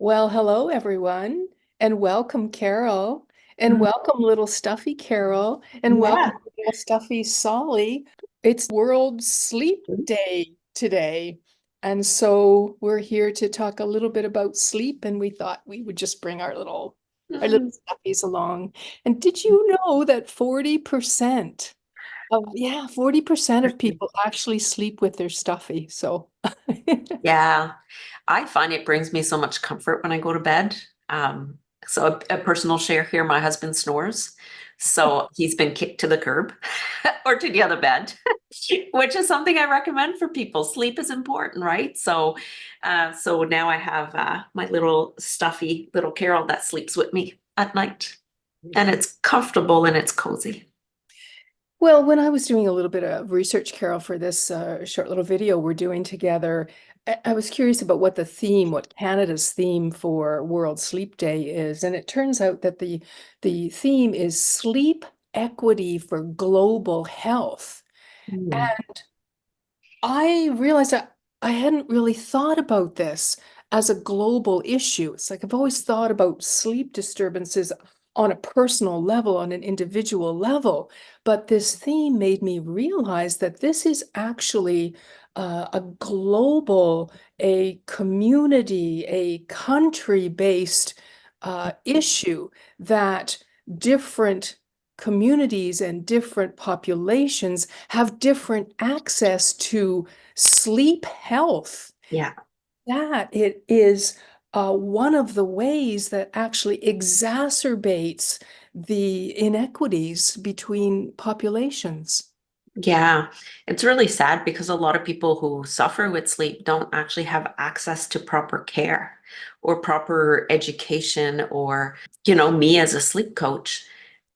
Well, hello everyone, and welcome Carol, and Mm. welcome little stuffy Carol, and welcome Yeah. little stuffy Solly. It's World Sleep Day today, and so we're here to talk a little bit about sleep, and we thought we would just bring our little Mm. stuffies along. And did you know that 40% of people actually sleep with their stuffy? So Yeah. I find it brings me so much comfort when I go to bed. So a personal share here, my husband snores. So he's been kicked to the curb or to the other bed, which is something I recommend for people. Sleep is important, right? So now I have my little stuffy little Carol that sleeps with me at night, and it's comfortable and it's cozy. Well, when I was doing a little bit of research, Carol, for this short little video we're doing together, I was curious about what Canada's theme for World Sleep Day is. And it turns out that the theme is sleep equity for global health. Mm. And I realized that I hadn't really thought about this as a global issue. It's like I've always thought about sleep disturbances on a personal level, on an individual level. But this theme made me realize that this is actually a global, a community, a country-based issue that different communities and different populations have different access to sleep health. Yeah. That it is one of the ways that actually exacerbates the inequities between populations. Yeah, it's really sad because a lot of people who suffer with sleep don't actually have access to proper care or proper education or, me as a sleep coach,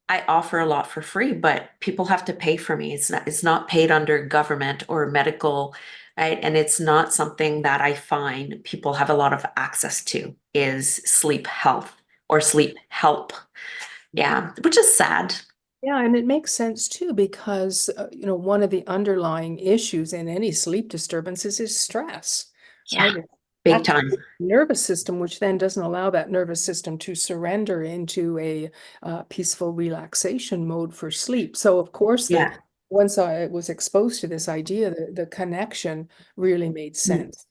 I offer a lot for free, but people have to pay for me. It's not paid under government or medical, right? And it's not something that I find people have a lot of access to is sleep health or sleep help. Yeah, which is sad. Yeah, and it makes sense too because one of the underlying issues in any sleep disturbances is stress, Yeah, right? It big time. activates the nervous system, which then doesn't allow that nervous system to surrender into a peaceful relaxation mode for sleep. So, of course, the Yeah. once I was exposed to this idea, the connection really made Mm. sense.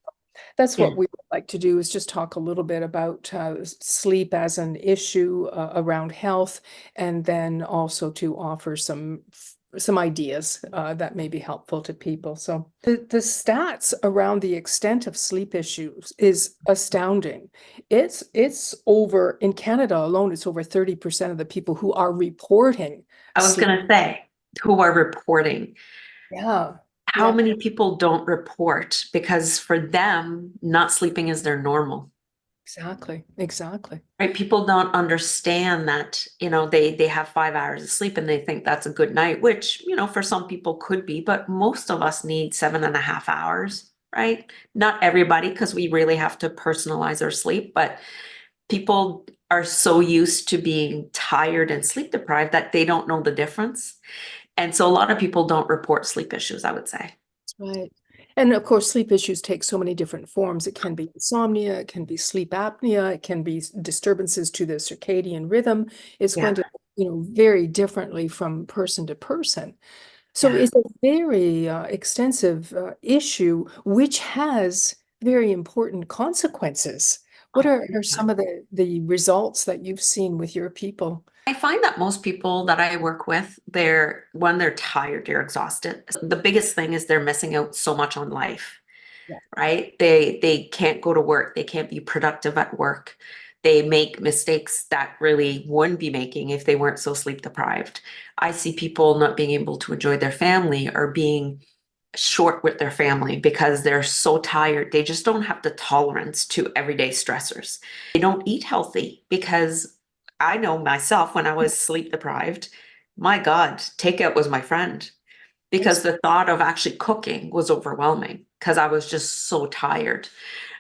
That's Yeah. what we would like to do is just talk a little bit about sleep as an issue around health, and then also to offer some ideas that may be helpful to people. So the stats around the extent of sleep issues is astounding. It's over in Canada alone, it's over 30% of the people who are reporting I was sleep. gonna say, who are reporting. Yeah. How Yeah. many people don't report because for them, not sleeping is their normal, Exactly. Exactly. right? People don't understand that, they have 5 hours of sleep and they think that's a good night, which, for some people could be, but most of us need 7.5 hours, right? Not everybody, because we really have to personalize our sleep, but people are so used to being tired and sleep deprived that they don't know the difference. And so a lot of people don't report sleep issues, I would say. Right. And of course, sleep issues take so many different forms. It can be insomnia, it can be sleep apnea, it can be disturbances to the circadian rhythm. It's Yeah. going to, vary differently from person to person. So Yeah. it's a very extensive issue, which has very important consequences. What Oh, are some of the results that you've seen with your people? I find that most people that I work with, they're tired, they're exhausted. The biggest thing is they're missing out so much on life, Yeah. right? They can't go to work, they can't be productive at work. They make mistakes that really wouldn't be making if they weren't so sleep deprived. I see people not being able to enjoy their family or being short with their family because they're so tired. They just don't have the tolerance to everyday stressors. They don't eat healthy because I know myself when I was sleep deprived, my God, takeout was my friend because the thought of actually cooking was overwhelming because I was just so tired.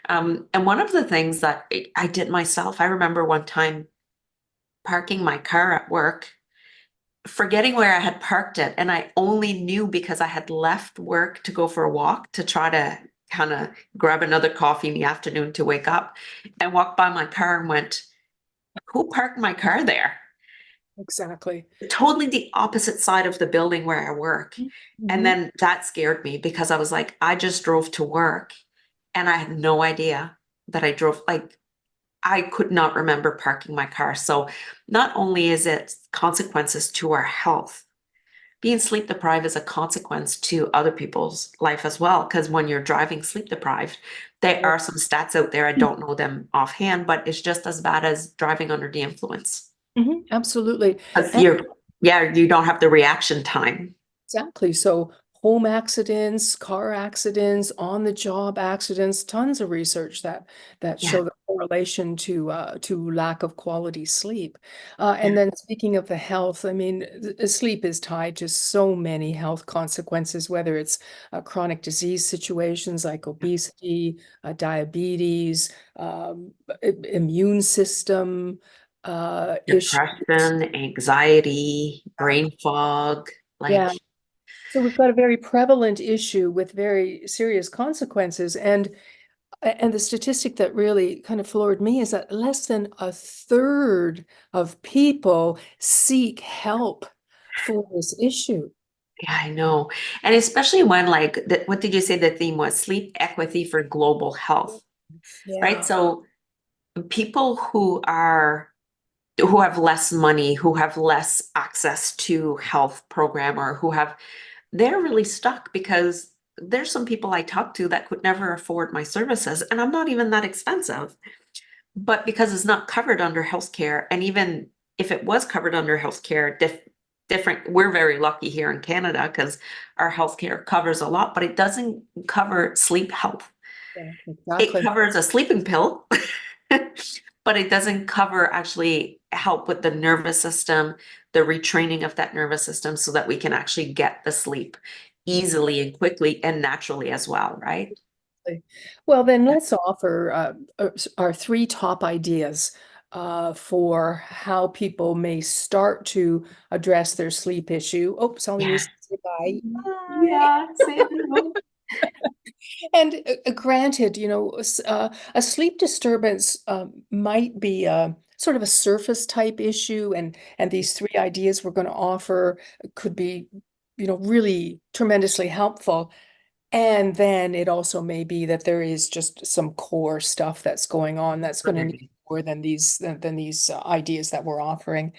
And one of the things that I did myself, I remember one time parking my car at work, forgetting where I had parked it. And I only knew because I had left work to go for a walk to try to kind of grab another coffee in the afternoon to wake up, and walked by my car and went, who parked my car there? Exactly. Totally the opposite side of the building where I work. And Mhm. then that scared me because I was like, I just drove to work and I had no idea that I drove, like, I could not remember parking my car. So not only is it consequences to our health, being sleep deprived is a consequence to other people's life as well. Because when you're driving sleep deprived, there are some stats out there. I don't know them offhand, but it's just as bad as driving under the influence. Mhm. Absolutely. Because yeah, you don't have the reaction time. Exactly. So home accidents, car accidents, on the job accidents, tons of research that Yeah, show the correlation to lack of quality sleep. yeah, And then speaking of the health, I mean, sleep is tied to so many health consequences, whether it's chronic disease situations like obesity, diabetes, immune system issues. depression, anxiety, brain fog, like, Yeah. So we've got a very prevalent issue with very serious consequences. And the statistic that really kind of floored me is that less than a third of people seek help for this issue. yeah, I know. And especially when like what did you say the theme was? Sleep equity for global health, right? Yeah. So people who have less money, who have less access to health program or they're really stuck because there's some people I talk to that could never afford my services and I'm not even that expensive. But because it's not covered under healthcare, and even if it was covered under healthcare, different, we're very lucky here in Canada because our healthcare covers a lot, but it doesn't cover sleep health. Yeah, It exactly. covers a sleeping pill, but it doesn't cover actually help with the nervous system, the retraining of that nervous system so that we can actually get the sleep easily and quickly and naturally as well, right? Well, then let's offer our three top ideas for how people may start to address their sleep issue. Oh, Sally Yeah. needs to say bye. Oh, Yay. yeah, same. And granted, a sleep disturbance might be a sort of a surface type issue, and these three ideas we're going to offer could be, really tremendously helpful. And then it also may be that there is just some core stuff that's going on that's going to need more than these ideas that we're offering.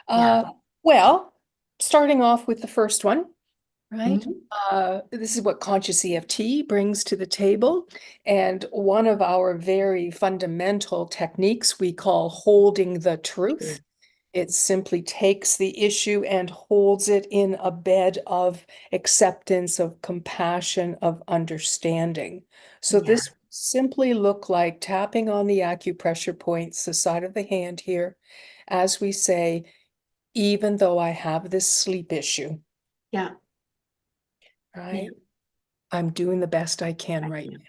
Yeah. Uh, well, starting off with the first one. Right. Mhm. This is what conscious EFT brings to the table. And one of our very fundamental techniques we call holding the truth. It simply takes the issue and holds it in a bed of acceptance, of compassion, of understanding. So Yeah. this simply look like tapping on the acupressure points, the side of the hand here, as we say, even though I have this sleep issue, Yeah. Yeah. right? I'm doing the best I can I right can. now.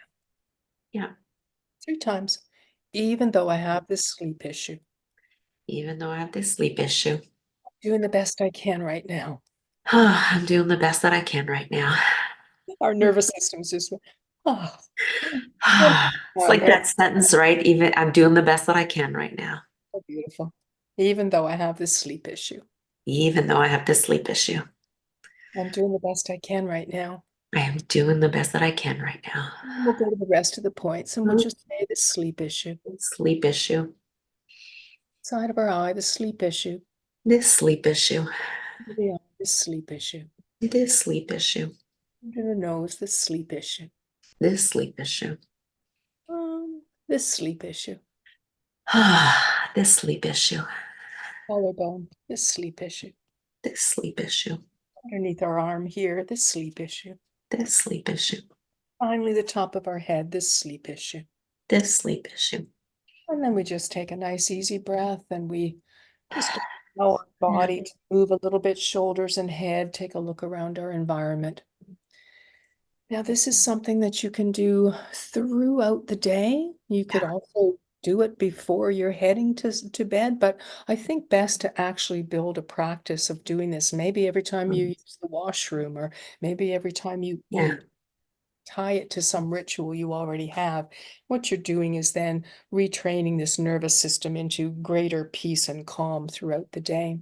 Yeah. Three times. Even though I have this sleep issue, Even though I have this sleep issue. doing the best I can right now. I'm doing the best that I can right now. Our nervous system's just, oh, It's on like there. that sentence, right? Even I'm doing the best that I can right now, So beautiful. Even though I have this sleep issue, even though I have this sleep issue. I'm doing the best I can right now. I am doing the best that I can right now. And we'll go to the rest of the points and we'll just say the sleep issue. Sleep issue. Side of our eye, the sleep issue. This sleep issue. Under the eye, the sleep issue. This sleep issue. Under the nose, the sleep issue. This sleep issue. This sleep issue. This sleep issue. Collarbone, this sleep issue. This sleep issue. Underneath our arm here, this sleep issue. This sleep issue. Finally, the top of our head, this sleep issue. This sleep issue. And then we just take a nice easy breath and we just allow our Yeah. body to move a little bit, shoulders and head, take a look around our environment. Now, this is something that you can do throughout the day. You could Yeah. also do it before you're heading to bed, but I think best to actually build a practice of doing this. Maybe every time you use the washroom, or maybe every time you Yeah. eat. tie it to some ritual you already have. What you're doing is then retraining this nervous system into greater peace and calm throughout the day.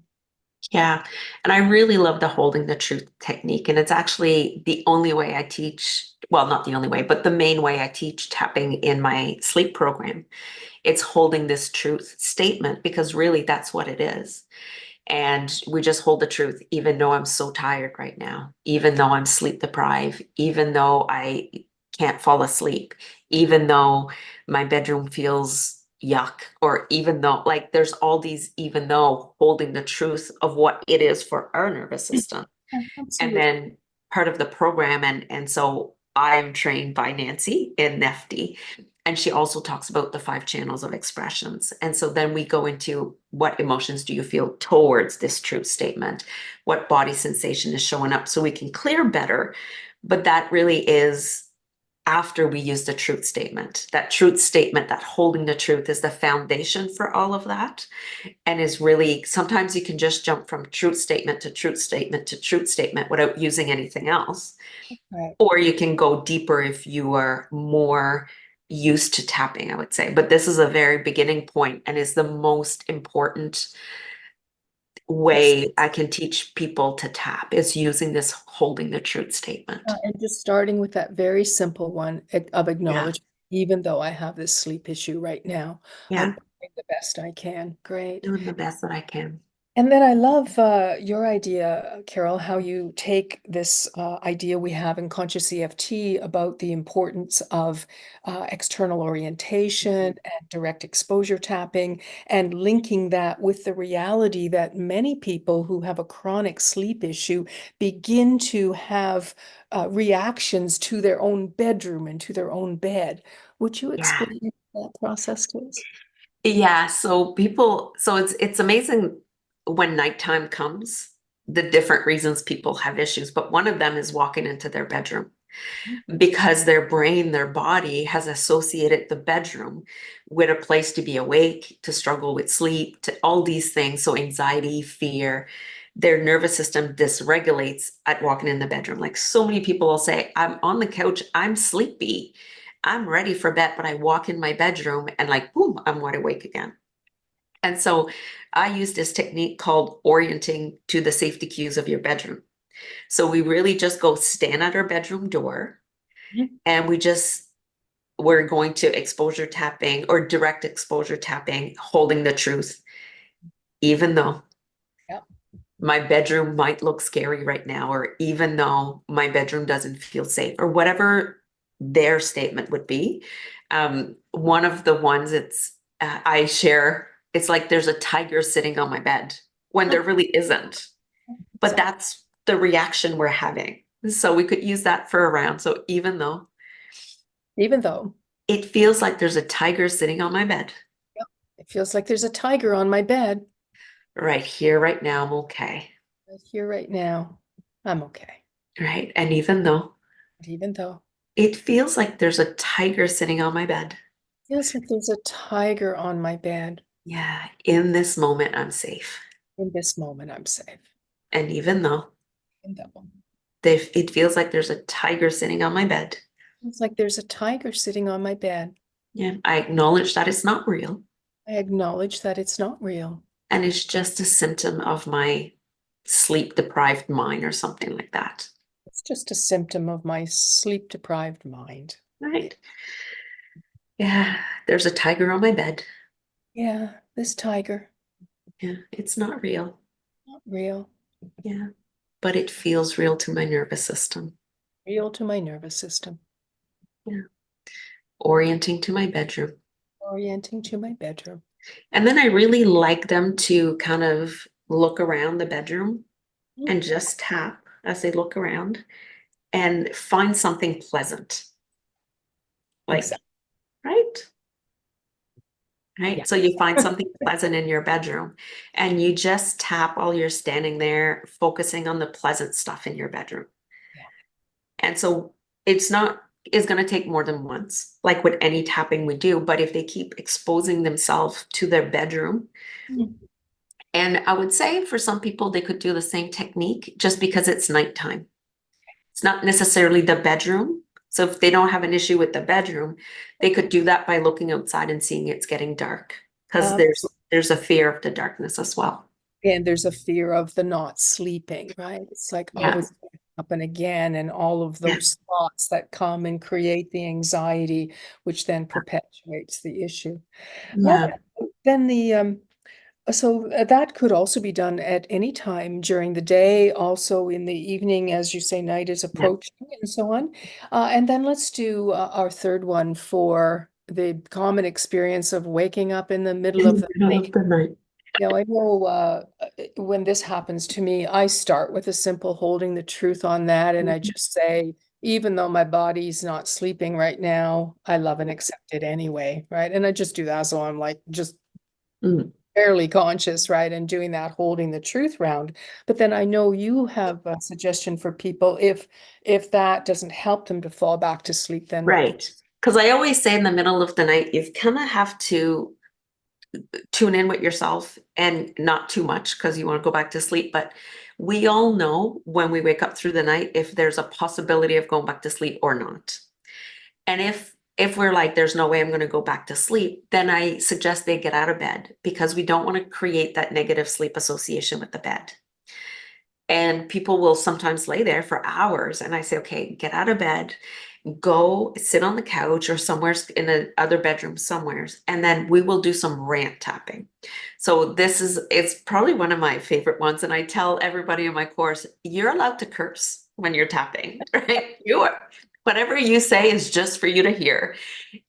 Yeah. And I really love the holding the truth technique. And it's actually the only way I teach, well, not the only way, but the main way I teach tapping in my sleep program. It's holding this truth statement because really that's what it is. And we just hold the truth, even though I'm so tired right now, even though I'm sleep deprived, even though I can't fall asleep, even though my bedroom feels yuck, or even though, like, there's all these, even though holding the truth of what it is for our nervous system. Yeah, And absolutely. then part of the program, and so I'm trained by Nancy in Nefty, and she also talks about the 5 channels of expressions. And so then we go into what emotions do you feel towards this truth statement? What body sensation is showing up so we can clear better. But that really is after we use the truth statement. That truth statement, that holding the truth is the foundation for all of that. And is really, sometimes you can just jump from truth statement to truth statement to truth statement without using anything else. Right. Or you can go deeper if you are more used to tapping, I would say. But this is a very beginning point and is the most important Yes. way I can teach people to tap is using this holding the truth statement. And just starting with that very simple one of Yeah. acknowledgement, even though I have this sleep issue right now, I'm Yeah. doing the best I can. Great. Doing the best that I can. And then I love your idea, Carol, how you take this idea we have in conscious EFT about the importance of external orientation Mhm. and direct exposure tapping, and linking that with the reality that many people who have a chronic sleep issue begin to have reactions to their own bedroom and to their own bed. Would you Yeah. explain that process to us? Yeah, so people, so it's amazing when nighttime comes, the different reasons people have issues, but one of them is walking into their bedroom because their brain, their body has associated the bedroom with a place to be awake, to struggle with sleep, to all these things. So anxiety, fear, their nervous system dysregulates at walking in the bedroom. Like so many people will say, I'm on the couch, I'm sleepy, I'm ready for bed, but I walk in my bedroom and like, boom, I'm wide awake again. And so I use this technique called orienting to the safety cues of your bedroom. So we really just go stand at our bedroom door Mhm. and we're going to exposure tapping or direct exposure tapping, holding the truth, even though Yeah. my bedroom might look scary right now, or even though my bedroom doesn't feel safe, or whatever their statement would be. One of the ones I share, it's like there's a tiger sitting on my bed when there really isn't, but Exactly. that's the reaction we're having. So we could use that for a round. So even though Even though. it feels like there's a tiger sitting on my bed Yep. It feels like there's a tiger on my bed right here, right now, I'm okay. right here, right now. I'm okay. Right. And even though But even though it feels like there's a tiger sitting on my bed, it feels like there's a tiger on my bed, yeah, in this moment, I'm safe. in this moment, I'm safe. And even though Even though it feels like there's a tiger sitting on my bed, it's like there's a tiger sitting on my bed, yeah, I acknowledge that it's not real. I acknowledge that it's not real. And it's just a symptom of my sleep deprived mind or something like that. It's just a symptom of my sleep deprived mind. Yeah, Right. Yeah. There's a tiger on my bed. yeah, this tiger, Yeah. It's not real. not real, Yeah. But it feels real to my nervous system. real to my nervous system, Yeah. Orienting to my bedroom. orienting to my bedroom. And then I really like them to kind of look around the bedroom Mm. and just tap as they look around and find something pleasant. Like, Exactly. right? Yeah. Right. So you find something pleasant in your bedroom and you just tap while you're standing there, focusing on the pleasant stuff in your bedroom. Yeah. And so it's going to take more than once, like with any tapping we do. But if they keep exposing themselves to their bedroom, Mm. and I would say for some people, they could do the same technique just because it's nighttime. It's not necessarily the bedroom. So if they don't have an issue with the bedroom, they could do that by looking outside and seeing it's getting dark. Because Um, there's a fear of the darkness as well. and there's a fear of the not sleeping, right? It's like, oh, Yeah. it's gonna happen again, and all of Yeah. those thoughts that come and create the anxiety, which then perpetuates the issue. Right. Yeah. Then that could also be done at any time during the day, also in the evening, as you say, night is Yeah. approaching and so on. And then let's do our third one for the common experience of waking up in the middle In of the the middle night. of the night. Now, I know when this happens to me, I start with a simple holding the truth on that. And I just say, even though my body's not sleeping right now, I love and accept it anyway. Right. And I just do that. So I'm like just Mm. barely conscious, right? And doing that, holding the truth round. But then I know you have a suggestion for people if that doesn't help them to fall back to sleep, then what? Right. Because I always say in the middle of the night, you kind of have to tune in with yourself and not too much because you want to go back to sleep. But we all know when we wake up through the night if there's a possibility of going back to sleep or not. And if we're like, there's no way I'm going to go back to sleep, then I suggest they get out of bed because we don't want to create that negative sleep association with the bed. And people will sometimes lay there for hours. And I say, okay, get out of bed, go sit on the couch or somewhere in the other bedroom somewhere, and then we will do some rant tapping. So it's probably one of my favorite ones. And I tell everybody in my course, you're allowed to curse when you're tapping, right? You are. Whatever you say is just for you to hear.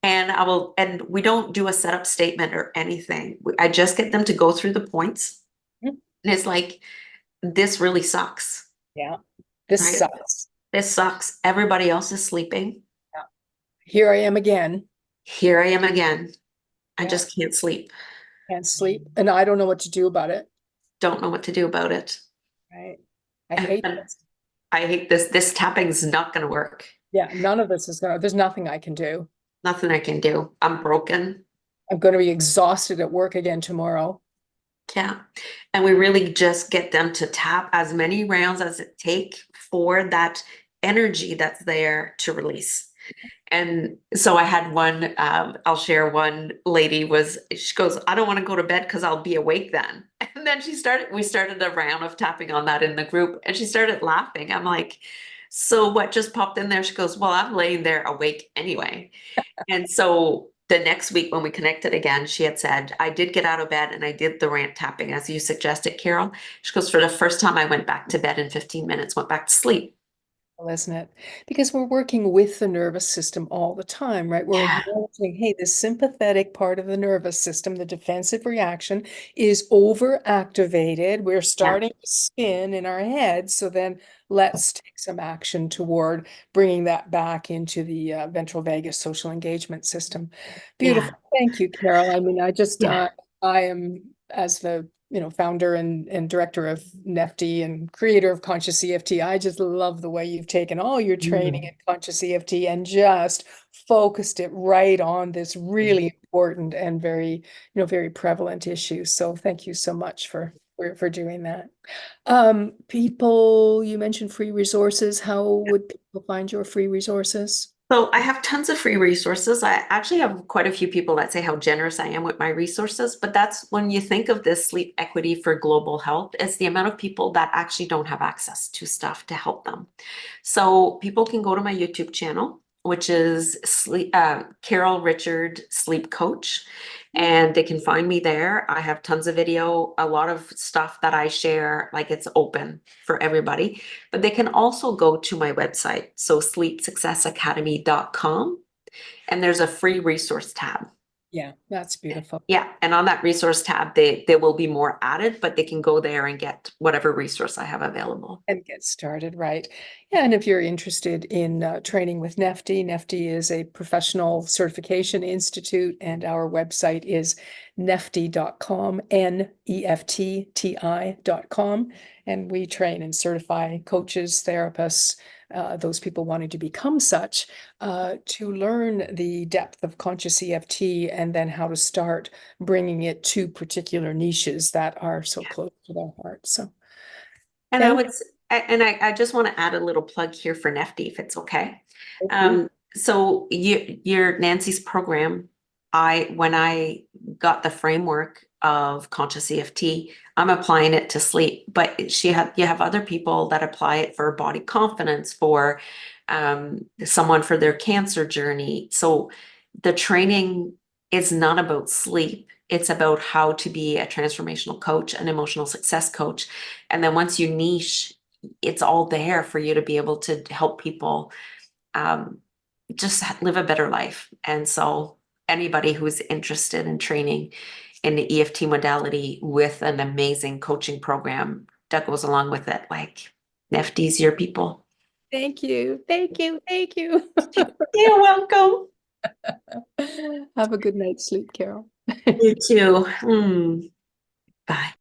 And we don't do a setup statement or anything. I just get them to go through the points. Mhm. And it's like, this really sucks, Yeah, this right? sucks. This sucks. Everybody else is sleeping. Yeah. Here I am again. Here I am again. I Yeah, just can't sleep. can't sleep, and I don't know what to do about it. Don't know what to do about it. Right. I And, hate and this. I hate this. This tapping's not going to work. Yeah, none of this is gonna, there's nothing I can do. Nothing I can do. I'm broken. I'm gonna be exhausted at work again tomorrow. Yeah. And we really just get them to tap as many rounds as it take for that energy that's there to release. And so I had one, I'll share one lady she goes, I don't want to go to bed because I'll be awake then. And then we started a round of tapping on that in the group and she started laughing. I'm like, so what just popped in there? She goes, well, I'm laying there awake anyway. And so the next week when we connected again, she had said, I did get out of bed and I did the rant tapping as you suggested, Carol. She goes, for the first time, I went back to bed in 15 minutes, went back to sleep. Isn't it? Because we're working with the nervous system all the time, right? We're Yeah. acknowledging, hey, this sympathetic part of the nervous system, the defensive reaction, is overactivated. We're Yeah. starting to spin in our heads. So then let's take some action toward bringing that back into the ventral vagus social engagement system. Yeah. Beautiful. Thank you, Carol. I mean, Yeah. I am, as the founder and director of Nefty and creator of Conscious EFT. I just love the way you've taken all your training Mm. in Conscious EFT and just focused it right on this really important and very prevalent issue. So thank you so much for doing that. People, you mentioned free resources. How would people find your free resources? So I have tons of free resources. I actually have quite a few people that say how generous I am with my resources, but that's when you think of this sleep equity for global health, it's the amount of people that actually don't have access to stuff to help them. So people can go to my YouTube channel, which is Carol Richard Sleep Coach, and they can find me there. I have tons of video, a lot of stuff that I share, like it's open for everybody. But they can also go to my website, so sleepsuccessacademy.com, and there's a free resource tab. Yeah, that's beautiful. Yeah, and on that resource tab, there will be more added, but they can go there and get whatever resource I have available. And get started, right? Yeah, and if you're interested in training with Nefty, Nefty is a professional certification institute, and our website is nefty.com, NEFTTI.com. And we train and certify coaches, therapists, those people wanting to become such, to learn the depth of conscious EFT and then how to start bringing it to particular niches that are so close to their heart. So And thank I just want to add a little plug here for Nefty, if it's okay. you. So your Nancy's program, when I got the framework of conscious EFT, I'm applying it to sleep. But you have other people that apply it for body confidence, for someone for their cancer journey. So the training is not about sleep. It's about how to be a transformational coach, an emotional success coach. And then once you niche, it's all there for you to be able to help people um, just live a better life. And so anybody who's interested in training in the EFT modality with an amazing coaching program that goes along with it, like FD's your people. Thank you. Thank you. Thank you. You're welcome. Have a good night's sleep, Carol. You too. Bye.